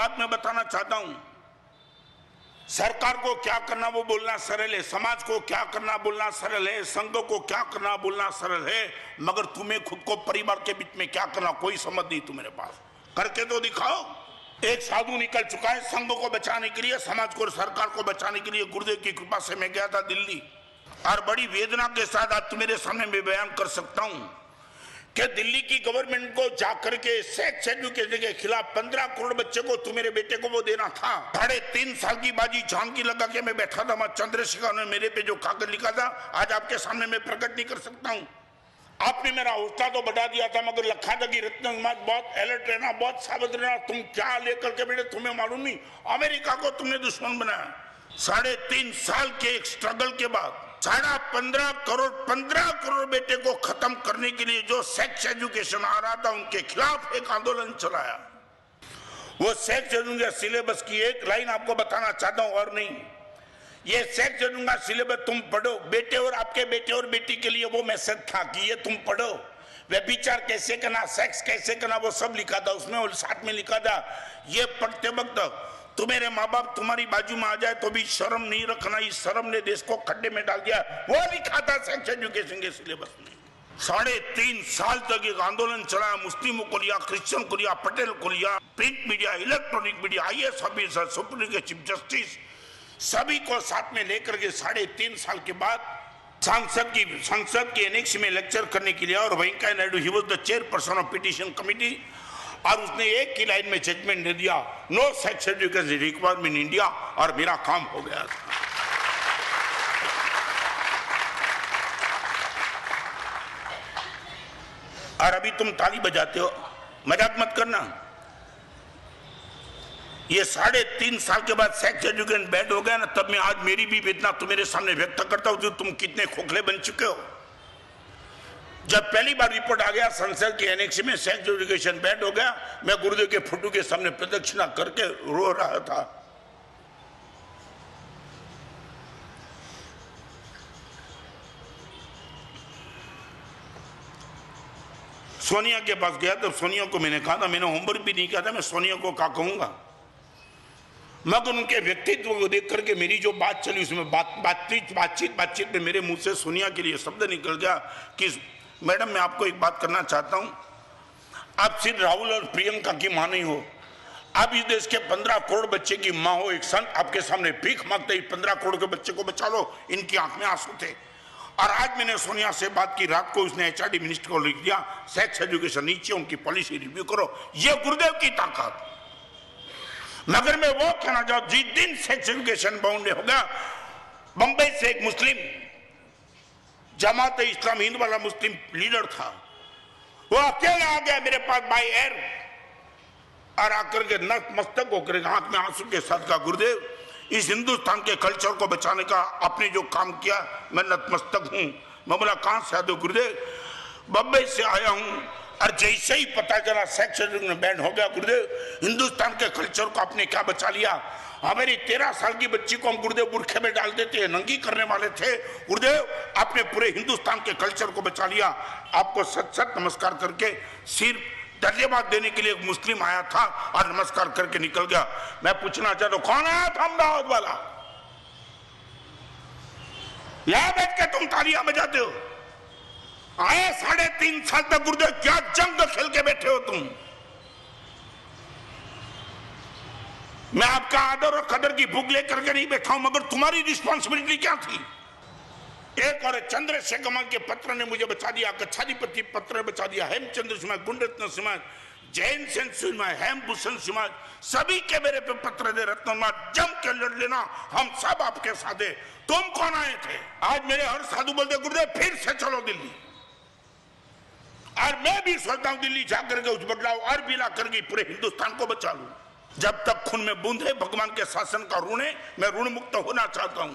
बात मैं बताना चाहता हूं, सरकार को क्या करना वो बोलना सरल है, समाज को क्या करना बोलना सरल है, संघ को क्या करना बोलना सरल है, मगर तुम्हें खुद को परिवार के बीच में क्या करना कोई समझ नहीं तुम्हारे पास। करके तो दिखाओ। एक साधु निकल चुका है संघ को बचाने के लिए, समाज को और सरकार को बचाने के लिए। गुरुदेव की कृपा से मैं गया था दिल्ली, और बड़ी वेदना के साथ आज तुम्हारे सामने मैं बयान कर सकता हूं कि दिल्ली की गवर्नमेंट को जाकर के सेक्स एजुकेशन के खिलाफ 15 करोड़ बच्चे को तुम्हारे बेटे को वो देना था। 3.5 साल की बाजी जान की लगा के मैं बैठा था, चंद्रशेखर ने मेरे पे जो कागज लिखा था आज आपके सामने मैं प्रकट नहीं कर सकता हूं। आपने मेरा हौसला तो बढ़ा दिया था, मगर लखा था कि रत्न समाज बहुत अलर्ट रहना, बहुत सावध रहना। तुम क्या लेकर के बैठे तुम्हें मालूम नहीं। अमेरिका को तुमने दुश्मन बनाया। 3.5 साल के एक स्ट्रगल के बाद 15 करोड़ बेटे को खत्म करने के लिए जो सेक्स एजुकेशन आ रहा था उनके खिलाफ एक आंदोलन चलाया। वो सेक्स एजुकेशन सिलेबस की एक लाइन आपको बताना चाहता हूं और नहीं, ये सेक्स एजुकेशन सिलेबस तुम पढ़ो बेटे और आपके बेटे और बेटी के लिए वो मैसेज था कि ये तुम पढ़ो, व्यभिचार कैसे करना, सेक्स कैसे करना, वो सब लिखा था उसमें। और साथ में लिखा था ये पढ़ते वक्त तुम्हारे माँ बाप तुम्हारी बाजू में आ जाए तो भी शर्म नहीं रखना, इस शर्म ने देश को खड्डे में डाल दिया। वो लिखा था सेक्स एजुकेशन के सिलेबस में। 3.5 साल तक एक आंदोलन चला। मुस्लिमों को लिया, क्रिश्चियन को लिया, पटेल को लिया, print media, electronic media, IAS officer, supreme court chief justice, सभी को साथ में लेकर के 3.5 साल के बाद संसद की एनेक्स में लेक्चर करने के लिए। और Venkaiah Naidu he was the chairperson of petition committee, और उसने एक ही लाइन में जजमेंट दे दिया, no sex education required in India, और मेरा काम हो गया था। और अभी तुम ताली बजाते हो, मजाक मत करना। ये 3.5 साल के बाद सेक्स एजुकेशन बैन हो गया ना, तब मैं आज मेरी भी वेदना तुम्हारे सामने व्यक्त करता हूं कि तुम कितने खोखले बन चुके हो। जब पहली बार रिपोर्ट आ गया संसद के एनेक्स में सेक्स एजुकेशन बैन हो गया, मैं गुरुदेव के फोटो के सामने प्रदक्षिणा करके रो रहा था। सोनिया के पास गया तो सोनिया को मैंने कहा था, मैंने होमवर्क भी नहीं किया था, मैं सोनिया को क्या कहूंगा, मगर उनके व्यक्तित्व को देख करके मेरी जो बात चली उसमें बातचीत में मेरे मुंह से सोनिया के लिए शब्द निकल गया कि मैडम मैं आपको एक बात करना चाहता हूं, आप सिर्फ राहुल और प्रियंका की मां नहीं हो, आप इस देश के 15 करोड़ बच्चे की मां हो। एक संत आपके सामने भीख मांगते ही 15 करोड़ के बच्चे को बचा लो, इनकी आंख में आंसू थे। और आज मैंने सोनिया से बात की, रात को उसने HRD मिनिस्टर को लिख दिया सेक्स एजुकेशन नीचे, उनकी पॉलिसी रिव्यू करो। ये गुरुदेव की ताकत। मगर मैं वो कहना चाहूं, जिस दिन सेक्स एजुकेशन बाउंड हो गया, बंबई से एक मुस्लिम जमात इस्लाम हिंद वाला मुस्लिम लीडर था, वो अकेला आ गया मेरे पास बाय एयर, और आकर के नतमस्तक होकर आंख में आंसू के साथ कहा, गुरुदेव इस हिंदुस्तान के कल्चर को बचाने का आपने जो काम किया मैं नतमस्तक हूं। मैं बोला कहां से आते हो? गुरुदेव बंबई से आया हूं, और जैसे ही पता चला सेक्स एजुकेशन बैन हो गया, गुरुदेव हिंदुस्तान के कल्चर को आपने क्या बचा लिया। हमारी 13 साल की बच्ची को हम गुरुदेव बुरखे में डाल देते, नंगी करने वाले थे, गुरुदेव आपने पूरे हिंदुस्तान के कल्चर को बचा लिया। आपको सत नमस्कार करके सिर्फ धन्यवाद देने के लिए एक मुस्लिम आया था और नमस्कार करके निकल गया। मैं पूछना चाहता हूं कौन आया था अहमदाबाद वाला? यहां बैठ के तुम तालियां बजाते हो। आए 3.5 साल तक गुरुदेव क्या जंग खेल के बैठे हो तुम। मैं आपका आदर और कदर की भूख लेकर के नहीं बैठा हूं, मगर तुम्हारी रिस्पॉन्सिबिलिटी क्या थी? एक और चंद्रशेखर के पत्र ने मुझे बचा दिया, कच्छाधिपति पत्र ने बचा दिया, हेमचंद्र समाज, गुणरत्न समाज, जैन सेन समाज, हेमभूषण समाज, सभी के मेरे पे पत्र दे, रत्न जम के लड़ लेना, हम सब आपके साथ है। तुम कौन आए थे? आज मेरे हर साधु बोलते गुरुदेव फिर से चलो दिल्ली, और मैं भी सोचता हूं दिल्ली जाकर के उस बदलाव और भी ला करके पूरे हिंदुस्तान को बचा लूं। जब तक खून में बूंद है भगवान के शासन का ऋण है, मैं ऋण मुक्त होना चाहता हूं।